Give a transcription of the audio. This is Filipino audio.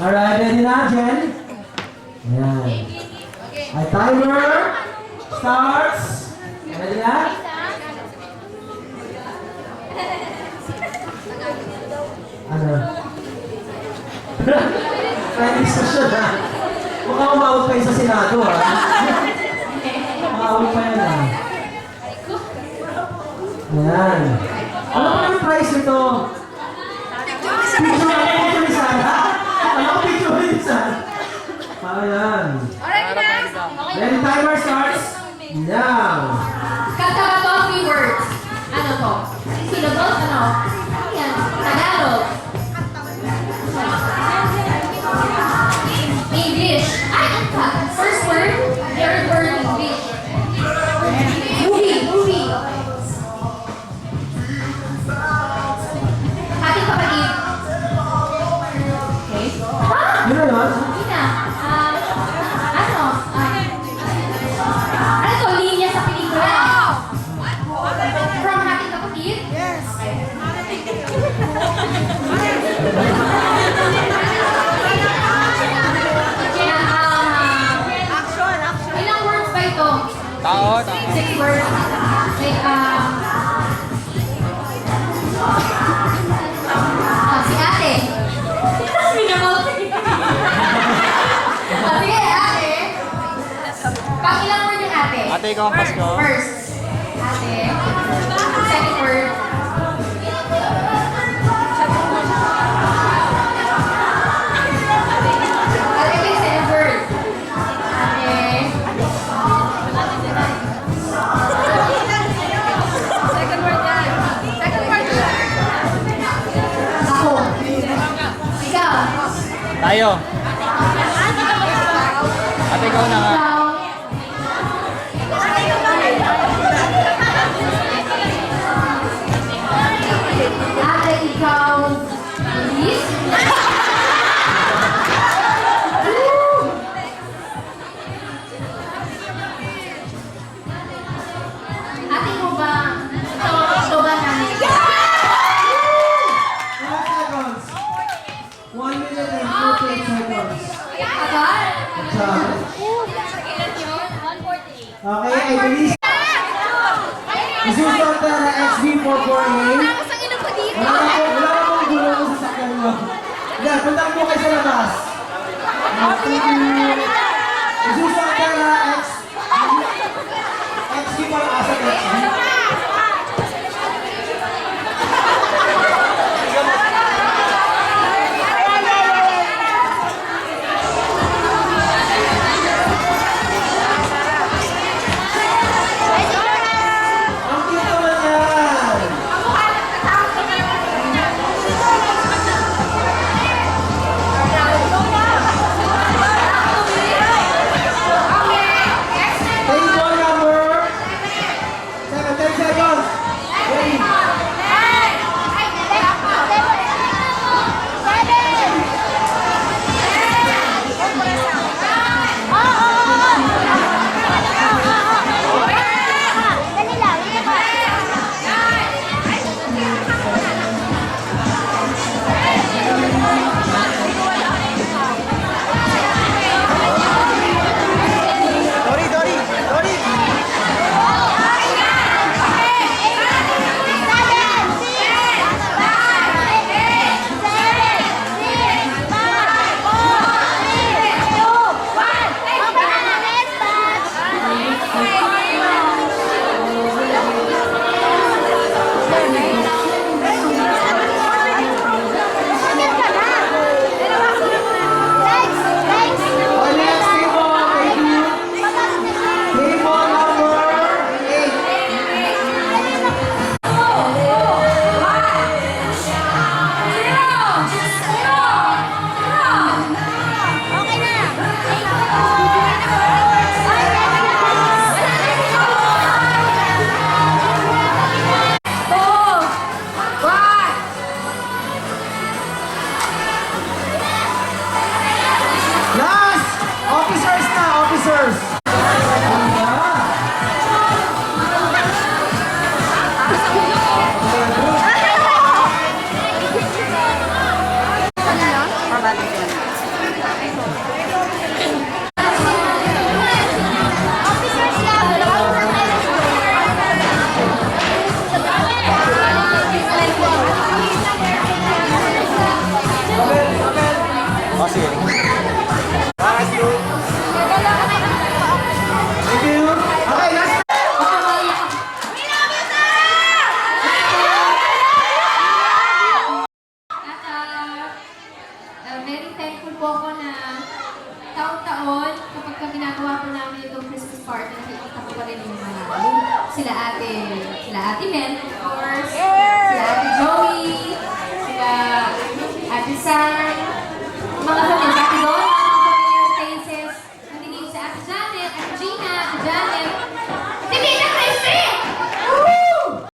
Alright, ready na, Jen? Ayan. Ay, timer starts. Ready na? Ano? Practice na siya na. Mukhang umawag kayo sa Senado, ha? Umawag pa yan, ha? Ayan. Ano pa yung price nito? Picture ako ni Sana. Ano ko picture ni Sana? Ayan. Then timer starts now. Kanta ka to, 3 words. Ano to? Syllables, ano? Ayan, Tagalog. English. Ay, first word, third word, English. Movie. Ating kapatid. Okay. Yun na yun? Hindi na. Ano to? Linya sa pelikula. From ating kapatid? Yes. Ilang words ba ito? Tao. 6 words. Like, si ate. Minamot. Sige, ate. Pang ilang word yung ate? Ate, ikaw ang Pasko. First. Ate. Second word. Ate, may second word. Ate. Second word yan. Second word yan. Ako. Ikaw. Tayo. Ate, ikaw na nga. Ikaw. Ate, ikaw. Please. Ate mo ba? Ito ba namin? 5 seconds. 1 minute and 48 seconds. Agad? Sabi. Okay, I release. Isusunod na XB448. Wala na pong gulo sa sasakyan mo. Yan, punta mo kayo sa labas. Isusunod na XB para asa XB. Ang cute naman yan. Oh, sige.